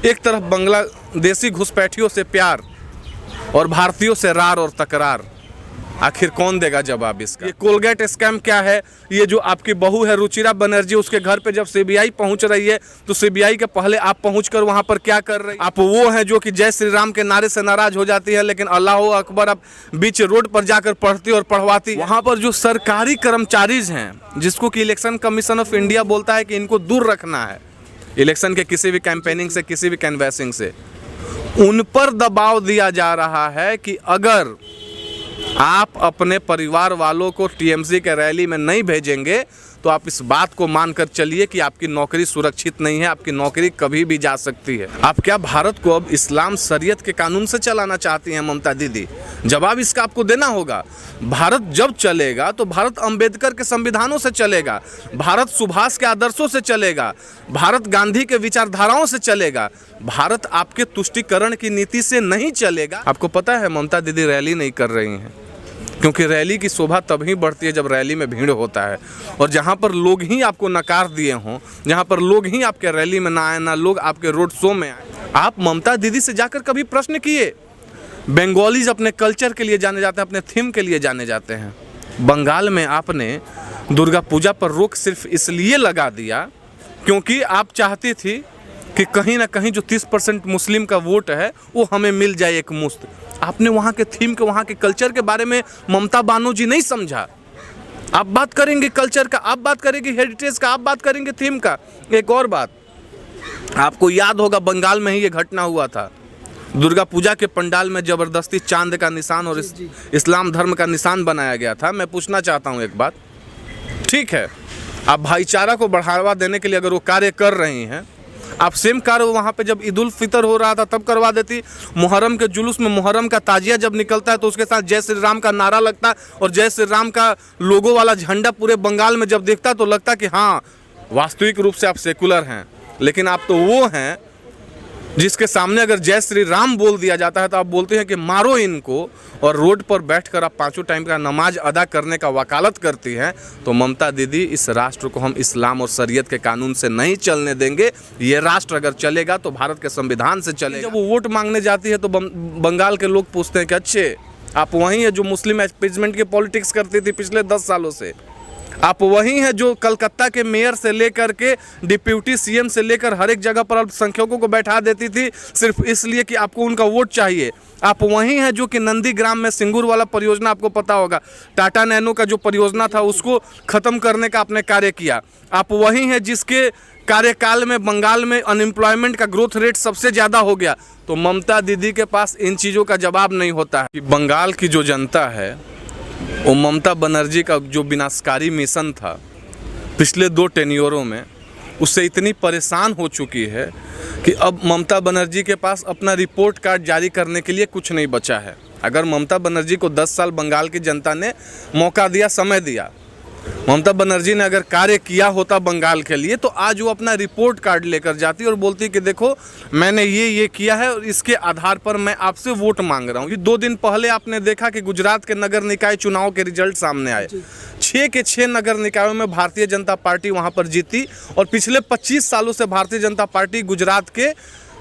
एक तरफ बांग्लादेशी घुसपैठियों से प्यार और भारतीयों से रार और तकरार। आखिर कौन देगा जवाब इसका? ये कोलगेट स्कैम क्या है? ये जो आपकी बहू है रुचिरा बनर्जी, उसके घर पे जब सीबीआई पहुंच रही है तो सीबीआई के पहले आप पहुंचकर वहां पर क्या कर रही है? आप वो हैं जो कि जय श्री राम के नारे से नाराज हो जाती है, लेकिन अल्लाह अकबर आप बीच रोड पर जाकर पढ़ती और पढ़वाती। वहां पर जो सरकारी कर्मचारीज हैं, जिसको कि इलेक्शन कमीशन ऑफ इंडिया बोलता है कि इनको दूर रखना है इलेक्शन के किसी भी कैंपेनिंग से, किसी भी कैनवैसिंग से, उन पर दबाव दिया जा रहा है कि अगर आप अपने परिवार वालों को टीएमसी के रैली में नहीं भेजेंगे तो आप इस बात को मानकर चलिए कि आपकी नौकरी सुरक्षित नहीं है, आपकी नौकरी कभी भी जा सकती है। आप क्या भारत को अब इस्लाम शरीयत के कानून से चलाना चाहती हैं ममता दीदी? जवाब इसका आपको देना होगा। भारत जब चलेगा तो भारत अंबेडकर के संविधानों से चलेगा, भारत सुभाष के आदर्शों से चलेगा, भारत गांधी के विचारधाराओं से चलेगा। भारत आपके तुष्टीकरण की नीति से नहीं चलेगा। आपको पता है ममता दीदी रैली नहीं कर रही हैं, क्योंकि रैली की शोभा तभी बढ़ती है जब रैली में भीड़ होता है। और जहाँ पर लोग ही आपको नकार दिए हों, जहाँ पर लोग ही आपके रैली में ना आए, ना लोग आपके रोड शो में आए। आप ममता दीदी से जाकर कभी प्रश्न किए? बंगालीज अपने कल्चर के लिए जाने जाते हैं, अपने थीम के लिए जाने जाते हैं। बंगाल में आपने दुर्गा पूजा पर रोक सिर्फ इसलिए लगा दिया क्योंकि आप चाहती थी कि कहीं ना कहीं जो 30% मुस्लिम का वोट है वो हमें मिल जाए एक मुश्त। आपने वहाँ के थीम के, वहाँ के कल्चर के बारे में ममता बानर्जी नहीं समझा। आप बात करेंगे कल्चर का, आप बात करेंगे हेरिटेज का, आप बात करेंगे थीम का। एक और बात, आपको याद होगा बंगाल में ही ये घटना हुआ था। दुर्गा पूजा के पंडाल में ज़बरदस्ती चांद का निशान और इस्लाम धर्म का निशान बनाया गया था। मैं पूछना चाहता हूँ एक बात, ठीक है, आप भाईचारा को बढ़ावा देने के लिए अगर वो कार्य कर रही हैं, आप सेम कार्य वहाँ पे जब ईद उल फितर हो रहा था तब करवा देती। मुहर्रम के जुलूस में मुहर्रम का ताजिया जब निकलता है तो उसके साथ जय श्री राम का नारा लगता है और जय श्री राम का लोगो वाला झंडा पूरे बंगाल में जब दिखता तो लगता कि हाँ, वास्तविक रूप से आप सेकुलर हैं। लेकिन आप तो वो हैं जिसके सामने अगर जय श्री राम बोल दिया जाता है तो आप बोलते हैं कि मारो इनको, और रोड पर बैठकर आप 5 टाइम का नमाज अदा करने का वकालत करती हैं। तो ममता दीदी, इस राष्ट्र को हम इस्लाम और शरीयत के कानून से नहीं चलने देंगे। ये राष्ट्र अगर चलेगा तो भारत के संविधान से चलेगा। जब वो वोट मांगने जाती है तो बंगाल के लोग पूछते हैं कि अच्छे आप वही है जो मुस्लिम अपीजमेंट की पॉलिटिक्स करती थी पिछले 10 सालों से? आप वही हैं जो कलकत्ता के मेयर से लेकर के डिप्यूटी सीएम से लेकर हर एक जगह पर अल्पसंख्यकों को बैठा देती थी सिर्फ इसलिए कि आपको उनका वोट चाहिए? आप वही हैं जो कि नंदीग्राम में सिंगूर वाला परियोजना, आपको पता होगा, टाटा नैनो का जो परियोजना था उसको ख़त्म करने का आपने कार्य किया। आप वही हैं जिसके कार्यकाल में बंगाल में अनएम्प्लॉयमेंट का ग्रोथ रेट सबसे ज़्यादा हो गया। तो ममता दीदी के पास इन चीज़ों का जवाब नहीं होता है कि बंगाल की जो जनता है वो ममता बनर्जी का जो विनाशकारी मिशन था पिछले 2 टेन्योरों में, उससे इतनी परेशान हो चुकी है कि अब ममता बनर्जी के पास अपना रिपोर्ट कार्ड जारी करने के लिए कुछ नहीं बचा है। अगर ममता बनर्जी को 10 साल बंगाल की जनता ने मौका दिया, समय दिया, ममता बनर्जी ने अगर कार्य किया होता बंगाल के लिए, तो आज वो अपना रिपोर्ट कार्ड लेकर जाती और बोलती कि देखो मैंने ये किया है और इसके आधार पर मैं आपसे वोट मांग रहा हूँ। 2 दिन पहले आपने देखा कि गुजरात के नगर निकाय चुनाव के रिजल्ट सामने आए। 6 के 6 नगर निकायों में भारतीय जनता पार्टी वहाँ पर जीती और पिछले 25 सालों से भारतीय जनता पार्टी गुजरात के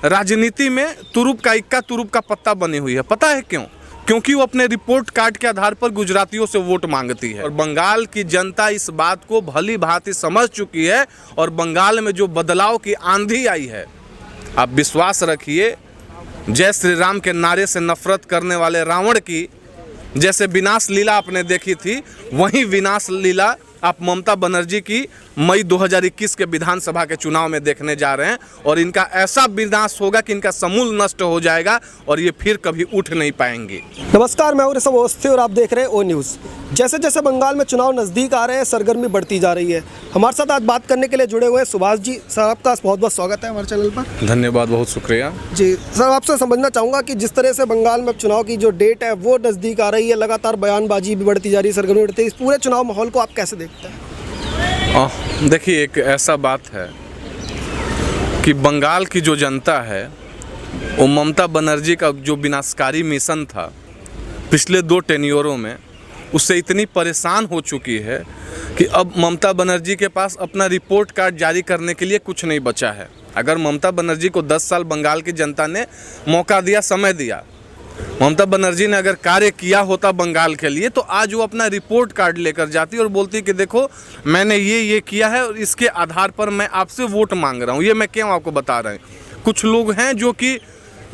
राजनीति में तुरुप का इक्का, तुरुप का पत्ता बनी हुई है। पता है क्यों? क्योंकि वो अपने रिपोर्ट कार्ड के आधार पर गुजरातियों से वोट मांगती है। और बंगाल की जनता इस बात को भली भांति समझ चुकी है और बंगाल में जो बदलाव की आंधी आई है, आप विश्वास रखिए, जय श्री राम के नारे से नफरत करने वाले रावण की जैसे विनाश लीला आपने देखी थी, वही विनाश लीला आप ममता बनर्जी की मई 2021 के विधानसभा के चुनाव में देखने जा रहे हैं। और इनका ऐसा विनाश होगा कि इनका समूल नष्ट हो जाएगा और ये फिर कभी उठ नहीं पाएंगे। नमस्कार, मैं हूं ऋषभ अवस्थी और आप देख रहे हैं ओ न्यूज़। जैसे जैसे बंगाल में चुनाव नज़दीक आ रहे हैं, सरगर्मी बढ़ती जा रही है। हमारे साथ आज बात करने के लिए जुड़े हुए हैं सुभाष जी। सर, आपका बहुत बहुत स्वागत है हमारे चैनल पर। धन्यवाद, बहुत शुक्रिया जी। सर, आपसे समझना चाहूँगा कि जिस तरह से बंगाल में चुनाव की जो डेट है वो नज़दीक आ रही है, लगातार बयानबाजी भी बढ़ती जा रही है, सरगर्मी बढ़ती है, इस पूरे चुनाव माहौल को आप कैसे देखते हैं? देखिए, एक ऐसा बात है कि बंगाल की जो जनता है वो ममता बनर्जी का जो विनाशकारी मिशन था पिछले 2 टेन्योरों में, उससे इतनी परेशान हो चुकी है कि अब ममता बनर्जी के पास अपना रिपोर्ट कार्ड जारी करने के लिए कुछ नहीं बचा है। अगर ममता बनर्जी को 10 साल बंगाल की जनता ने मौका दिया, समय दिया, ममता बनर्जी ने अगर कार्य किया होता बंगाल के लिए, तो आज वो अपना रिपोर्ट कार्ड लेकर जाती और बोलती कि देखो मैंने ये किया है और इसके आधार पर मैं आपसे वोट मांग रहा हूँ। ये मैं क्यों आपको बता रहा हूँ। कुछ लोग हैं जो कि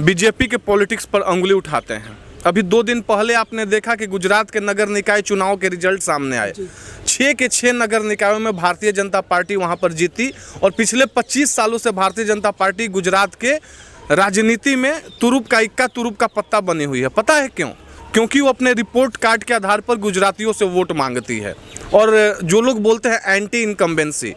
बीजेपी के पॉलिटिक्स पर उंगली उठाते हैं। अभी 2 दिन पहले आपने देखा कि गुजरात के नगर निकाय चुनाव के रिजल्ट सामने आए। 6 के 6 नगर निकायों में भारतीय जनता पार्टी वहां पर जीती और पिछले 25 सालों से भारतीय जनता पार्टी गुजरात के राजनीति में तुरुप का इक्का तुरुप का पत्ता बनी हुई है। पता है क्यों? क्योंकि वो अपने रिपोर्ट कार्ड के आधार पर गुजरातियों से वोट मांगती है। और जो लोग बोलते हैं एंटी इनकम्बेंसी,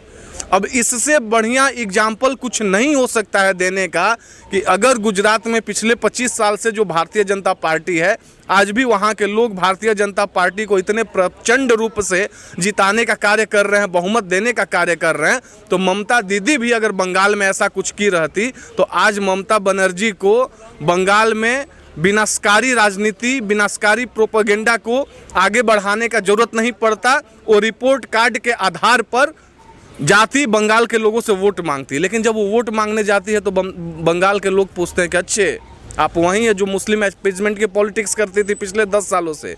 अब इससे बढ़िया एग्जाम्पल कुछ नहीं हो सकता है देने का कि अगर गुजरात में पिछले 25 साल से जो भारतीय जनता पार्टी है, आज भी वहाँ के लोग भारतीय जनता पार्टी को इतने प्रचंड रूप से जिताने का कार्य कर रहे हैं, बहुमत देने का कार्य कर रहे हैं, तो ममता दीदी भी अगर बंगाल में ऐसा कुछ की रहती तो आज ममता बनर्जी को बंगाल में विनाशकारी राजनीति, विनाशकारी प्रोपेगेंडा को आगे बढ़ाने का जरूरत नहीं पड़ता। वो रिपोर्ट कार्ड के आधार पर जाती, बंगाल के लोगों से वोट मांगती। लेकिन जब वो वोट मांगने जाती है तो बंगाल के लोग पूछते हैं कि अच्छे आप वही हैं जो मुस्लिम अपीजमेंट की पॉलिटिक्स करती थी पिछले 10 सालों से,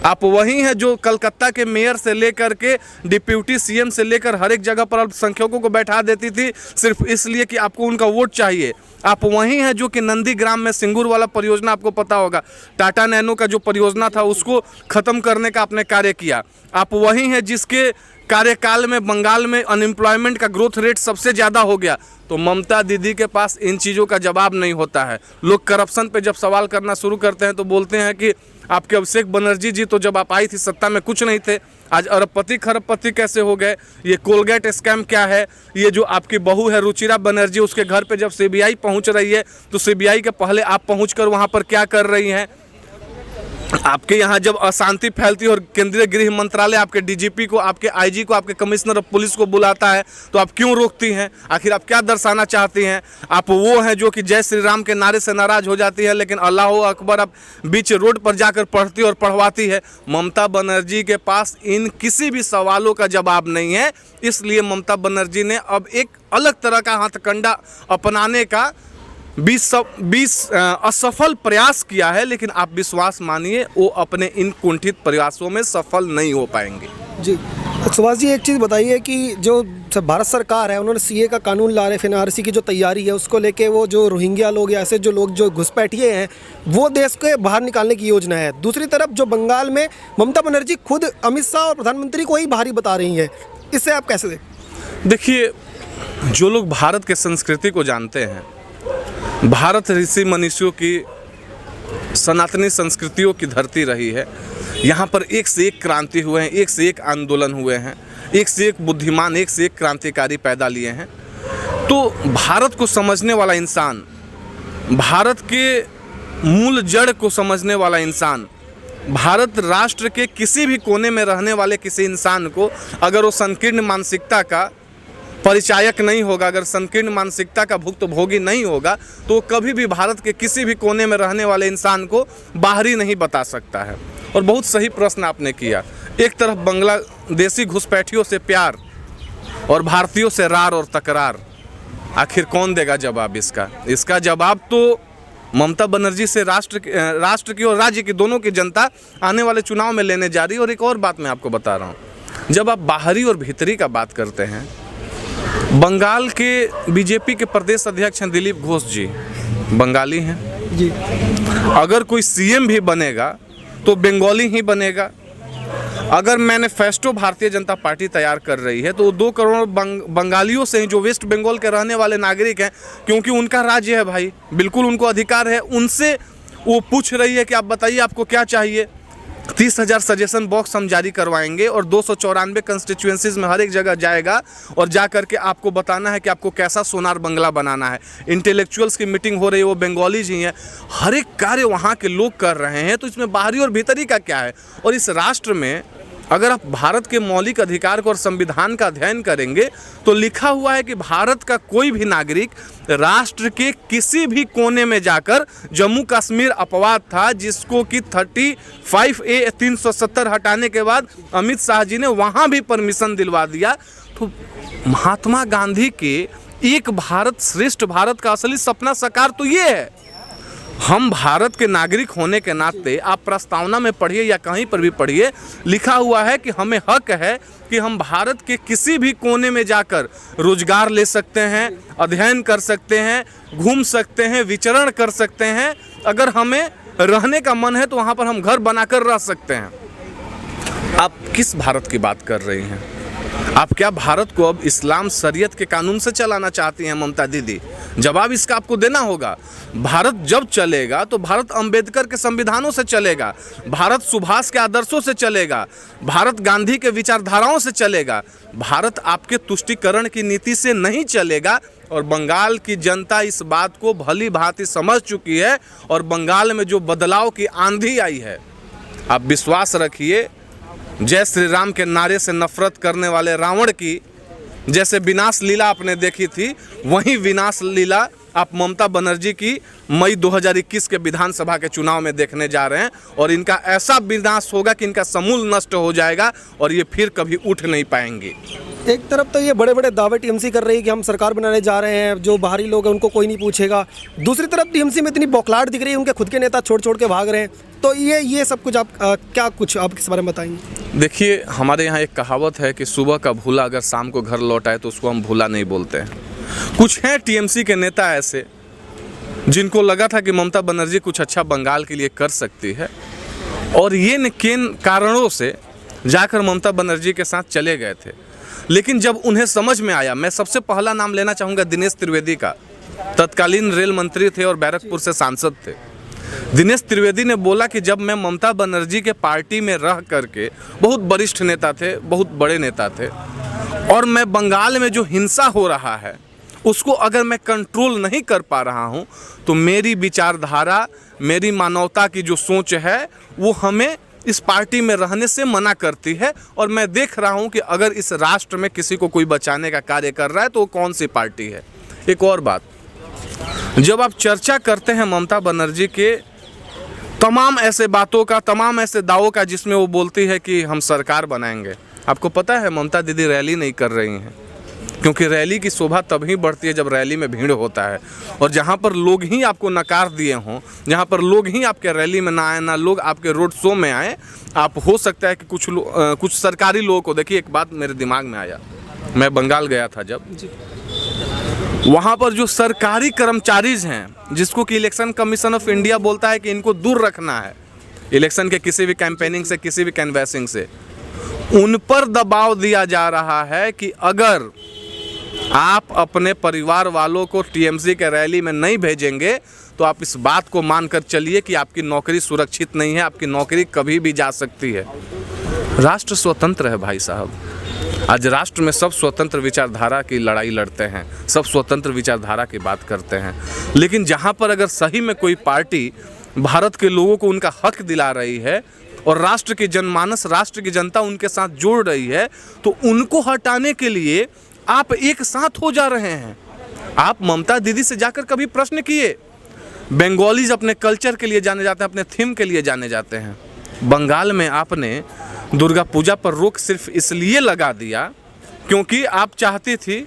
आप वही हैं जो कलकत्ता के मेयर से लेकर के डिप्यूटी सीएम से लेकर हर एक जगह पर अल्पसंख्यकों को बैठा देती थी सिर्फ इसलिए कि आपको उनका वोट चाहिए, आप वही हैं जो कि नंदीग्राम में सिंगूर वाला परियोजना, आपको पता होगा टाटा नैनो का जो परियोजना था उसको ख़त्म करने का आपने कार्य किया, आप वही हैं जिसके कार्यकाल में बंगाल में अनएम्प्लॉयमेंट का ग्रोथ रेट सबसे ज़्यादा हो गया। तो ममता दीदी के पास इन चीज़ों का जवाब नहीं होता है। लोग करप्शन पे जब सवाल करना शुरू करते हैं तो बोलते हैं कि आपके अभिषेक बनर्जी जी तो जब आप आई थी सत्ता में कुछ नहीं थे, आज अरबपति खरबपति कैसे हो गए, ये कोलगेट स्कैम क्या है, ये जो आपकी बहू है रुचिरा बनर्जी उसके घर पे जब सीबीआई पहुंच रही है तो सीबीआई के पहले आप पहुंचकर वहां पर क्या कर रही हैं। आपके यहाँ जब अशांति फैलती है और केंद्रीय गृह मंत्रालय आपके डीजीपी को, आपके आईजी को, आपके कमिश्नर ऑफ पुलिस को बुलाता है तो आप क्यों रोकती हैं? आखिर आप क्या दर्शाना चाहती हैं? आप वो हैं जो कि जय श्री राम के नारे से नाराज हो जाती है लेकिन अल्लाह अकबर आप बीच रोड पर जाकर पढ़ती और पढ़वाती है। ममता बनर्जी के पास इन किसी भी सवालों का जवाब नहीं है, इसलिए ममता बनर्जी ने अब एक अलग तरह का हथकंडा अपनाने का 20 असफल प्रयास किया है, लेकिन आप विश्वास मानिए वो अपने इन कुंठित प्रयासों में सफल नहीं हो पाएंगे। जी सुभाष जी, एक चीज़ बताइए कि जो भारत सरकार है उन्होंने सीए का कानून ला रहे, एनआरसी की जो तैयारी है उसको लेके वो जो रोहिंग्या लोग या ऐसे जो लोग जो घुसपैठिए हैं वो देश के बाहर निकालने की योजना है। दूसरी तरफ जो बंगाल में ममता बनर्जी खुद अमित शाह और प्रधानमंत्री को ही बाहरी बता रही हैं, इससे आप कैसे देखिए, जो लोग भारत के संस्कृति को जानते हैं, भारत ऋषि मनीषियों की सनातनी संस्कृतियों की धरती रही है, यहाँ पर एक से एक क्रांति हुए हैं, एक से एक आंदोलन हुए हैं, एक से एक बुद्धिमान, एक से एक क्रांतिकारी पैदा लिए हैं। तो भारत को समझने वाला इंसान, भारत के मूल जड़ को समझने वाला इंसान, भारत राष्ट्र के किसी भी कोने में रहने वाले किसी इंसान को अगर वो संकीर्ण मानसिकता का परिचायक नहीं होगा, अगर संकीर्ण मानसिकता का भुक्तभोगी नहीं होगा, तो कभी भी भारत के किसी भी कोने में रहने वाले इंसान को बाहरी नहीं बता सकता है। और बहुत सही प्रश्न आपने किया। एक तरफ बांग्लादेशी घुसपैठियों से प्यार और भारतीयों से रार और तकरार, आखिर कौन देगा जवाब इसका? इसका जवाब तो ममता बनर्जी से राष्ट्र की और राज्य की, दोनों की जनता आने वाले चुनाव में लेने जा रही है। और एक और बात मैं आपको बता रहा हूँ, जब आप बाहरी और भीतरी का बात करते हैं, बंगाल के बीजेपी के प्रदेश अध्यक्ष हैं दिलीप घोष जी, बंगाली हैं जी। अगर कोई सीएम भी बनेगा तो बंगाली ही बनेगा। अगर मैनिफेस्टो भारतीय जनता पार्टी तैयार कर रही है तो 2 करोड़ बंगालियों से ही, जो वेस्ट बंगाल के रहने वाले नागरिक हैं, क्योंकि उनका राज्य है भाई, बिल्कुल उनको अधिकार है, उनसे वो पूछ रही है कि आप बताइए आपको क्या चाहिए। 30,000 सजेशन बॉक्स हम जारी करवाएंगे और 294 कंस्टिट्यूएंसीज में हर एक जगह जाएगा और जा करके आपको बताना है कि आपको कैसा सोनार बंगला बनाना है। इंटेलेक्चुअल्स की मीटिंग हो रही है, वो बंगालीज ही हैं, हर एक कार्य वहाँ के लोग कर रहे हैं। तो इसमें बाहरी और भीतरी का क्या है? और इस राष्ट्र में अगर आप भारत के मौलिक अधिकार को और संविधान का अध्ययन करेंगे तो लिखा हुआ है कि भारत का कोई भी नागरिक राष्ट्र के किसी भी कोने में जाकर, जम्मू कश्मीर अपवाद था जिसको कि 35A 370 हटाने के बाद अमित शाह जी ने वहाँ भी परमिशन दिलवा दिया। तो महात्मा गांधी के एक भारत श्रेष्ठ भारत का असली सपना साकार तो ये है। हम भारत के नागरिक होने के नाते, आप प्रस्तावना में पढ़िए या कहीं पर भी पढ़िए, लिखा हुआ है कि हमें हक है कि हम भारत के किसी भी कोने में जाकर रोजगार ले सकते हैं, अध्ययन कर सकते हैं, घूम सकते हैं, विचरण कर सकते हैं। अगर हमें रहने का मन है तो वहाँ पर हम घर बनाकर रह सकते हैं। आप किस भारत की बात कर रही हैं? आप क्या भारत को अब इस्लाम शरीयत के कानून से चलाना चाहती हैं ममता दीदी? जवाब इसका आपको देना होगा। भारत जब चलेगा तो भारत अंबेडकर के संविधानों से चलेगा, भारत सुभाष के आदर्शों से चलेगा, भारत गांधी के विचारधाराओं से चलेगा। भारत आपके तुष्टीकरण की नीति से नहीं चलेगा। और बंगाल की जनता इस बात को भली भांति समझ चुकी है। और बंगाल में जो बदलाव की आंधी आई है, आप विश्वास रखिए, जय श्री राम के नारे से नफरत करने वाले रावण की जैसे विनाश लीला आपने देखी थी, वही विनाश लीला आप ममता बनर्जी की मई 2021 के विधानसभा के चुनाव में देखने जा रहे हैं। और इनका ऐसा विनाश होगा कि इनका समूल नष्ट हो जाएगा और ये फिर कभी उठ नहीं पाएंगे। एक तरफ तो ये बड़े बड़े दावे टीएमसी कर रही है कि हम सरकार बनाने जा रहे हैं, जो बाहरी लोग हैं उनको कोई नहीं पूछेगा। दूसरी तरफ टीएमसी में इतनी बौखलाहट दिख रही है, उनके खुद के नेता छोड़ छोड़ के भाग रहे हैं। तो ये सब कुछ आप क्या कुछ आप इस बारे में बताएंगे? देखिए, हमारे यहाँ एक कहावत है कि सुबह का भूला अगर शाम को घर लौट आए तो उसको हम भूला नहीं बोलते हैं। कुछ हैं टीएमसी के नेता ऐसे जिनको लगा था कि ममता बनर्जी कुछ अच्छा बंगाल के लिए कर सकती है, और ये किन कारणों से जाकर ममता बनर्जी के साथ चले गए थे। लेकिन जब उन्हें समझ में आया, मैं सबसे पहला नाम लेना चाहूँगा दिनेश त्रिवेदी का, तत्कालीन रेल मंत्री थे और बैरकपुर से सांसद थे। दिनेश त्रिवेदी ने बोला कि जब मैं ममता बनर्जी के पार्टी में रह करके, बहुत वरिष्ठ नेता थे, बहुत बड़े नेता थे, और मैं बंगाल में जो हिंसा हो रहा है उसको अगर मैं कंट्रोल नहीं कर पा रहा हूं, तो मेरी विचारधारा, मेरी मानवता की जो सोच है वो हमें इस पार्टी में रहने से मना करती है। और मैं देख रहा हूं कि अगर इस राष्ट्र में किसी को कोई बचाने का कार्य कर रहा है तो वो कौन सी पार्टी है। एक और बात, जब आप चर्चा करते हैं ममता बनर्जी के तमाम ऐसे बातों का, तमाम ऐसे दावों का जिसमें वो बोलती है कि हम सरकार बनाएंगे, आपको पता है ममता दीदी रैली नहीं कर रही हैं, क्योंकि रैली की शोभा तभी बढ़ती है जब रैली में भीड़ होता है। और जहाँ पर लोग ही आपको नकार दिए हों, जहाँ पर लोग ही आपके रैली में ना आए, ना लोग आपके रोड शो में आए, आप हो सकता है कि कुछ सरकारी लोगों को, देखिए एक बात मेरे दिमाग में आया, मैं बंगाल गया था जब, वहाँ पर जो सरकारी कर्मचारीज हैं जिसको कि इलेक्शन कमीशन ऑफ इंडिया बोलता है कि इनको दूर रखना है इलेक्शन के किसी भी कैंपेनिंग से, किसी भी कैनवैसिंग से, उन पर दबाव दिया जा रहा है कि अगर आप अपने परिवार वालों को टीएमसी के रैली में नहीं भेजेंगे तो आप इस बात को मानकर चलिए कि आपकी नौकरी सुरक्षित नहीं है, आपकी नौकरी कभी भी जा सकती है। राष्ट्र स्वतंत्र है भाई साहब। आज राष्ट्र में सब स्वतंत्र विचारधारा की लड़ाई लड़ते हैं, सब स्वतंत्र विचारधारा की बात करते हैं, लेकिन जहाँ पर अगर सही में कोई पार्टी भारत के लोगों को उनका हक दिला रही है और राष्ट्र की जनमानस, राष्ट्र की जनता उनके साथ जोड़ रही है, तो उनको हटाने के लिए आप एक साथ हो जा रहे हैं। आप ममता दीदी से जाकर कभी प्रश्न किए? बंगालीज अपने कल्चर के लिए जाने जाते हैं, अपने थीम के लिए जाने जाते हैं। बंगाल में आपने दुर्गा पूजा पर रोक सिर्फ इसलिए लगा दिया क्योंकि आप चाहती थी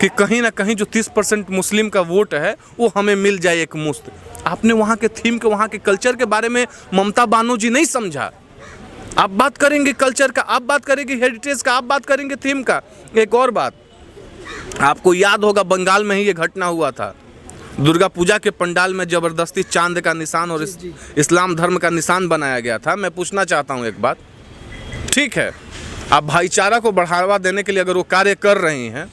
कि कहीं ना कहीं जो 30% मुस्लिम का वोट है वो हमें मिल जाए एक मुश्त। आपने वहाँ के थीम के, वहाँ के कल्चर के बारे में ममता बनर्जी नहीं समझा। आप बात करेंगे कल्चर का, आप बात करेंगे हेरिटेज का, आप बात करेंगे थीम का। एक और बात, आपको याद होगा बंगाल में ही ये घटना हुआ था, दुर्गा पूजा के पंडाल में ज़बरदस्ती चांद का निशान और इस्लाम धर्म का निशान बनाया गया था। मैं पूछना चाहता हूँ एक बात, ठीक है, आप भाईचारा को बढ़ावा देने के लिए अगर वो कार्य कर रही हैं,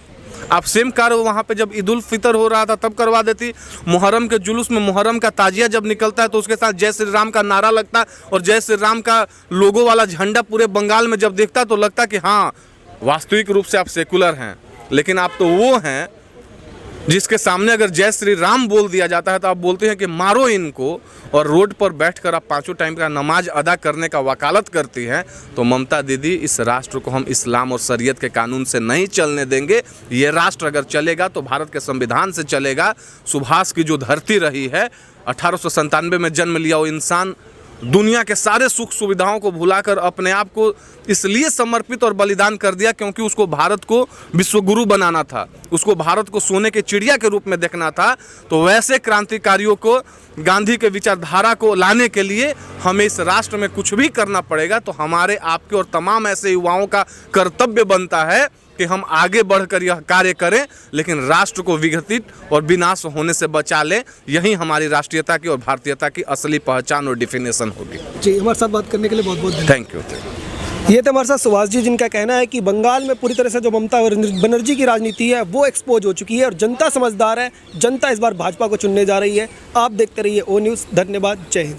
आप सेम कार्य वहाँ पे जब ईद उल फितर हो रहा था तब करवा देती। मुहर्रम के जुलूस में मुहर्रम का ताजिया जब निकलता है तो उसके साथ जय श्री राम का नारा लगता और जय श्री राम का लोगो वाला झंडा पूरे बंगाल में जब दिखता तो लगता कि हाँ वास्तविक रूप से आप सेकुलर हैं। लेकिन आप तो वो हैं जिसके सामने अगर जय श्री राम बोल दिया जाता है तो आप बोलते हैं कि मारो इनको, और रोड पर बैठकर आप 5 टाइम का नमाज अदा करने का वकालत करती हैं। तो ममता दीदी, इस राष्ट्र को हम इस्लाम और शरीयत के कानून से नहीं चलने देंगे। ये राष्ट्र अगर चलेगा तो भारत के संविधान से चलेगा। सुभाष की जो धरती रही है, 1897 में जन्म लिया वो इंसान दुनिया के सारे सुख सुविधाओं को भुलाकर अपने आप को इसलिए समर्पित और बलिदान कर दिया क्योंकि उसको भारत को विश्वगुरु बनाना था, उसको भारत को सोने के चिड़िया के रूप में देखना था। तो वैसे क्रांतिकारियों को, गांधी के विचारधारा को लाने के लिए हमें इस राष्ट्र में कुछ भी करना पड़ेगा। तो हमारे, आपके और तमाम ऐसे युवाओं का कर्तव्य बनता है कि हम आगे बढ़कर यह कार्य करें, लेकिन राष्ट्र को विघटित और विनाश होने से बचा लें। यही हमारी राष्ट्रीयता की और भारतीयता की असली पहचान और डिफिनेशन होगी। जी, हमारे साथ बात करने के लिए बहुत बहुत धन्यवाद। Thank you. ये थे हमारे साथ सुभाष जी, जिनका कहना है कि बंगाल में पूरी तरह से जो ममता बनर्जी की राजनीति है वो एक्सपोज हो चुकी है और जनता समझदार है। जनता इस बार भाजपा को चुनने जा रही है। आप देखते रहिए ओ न्यूज़। धन्यवाद। जय हिंद।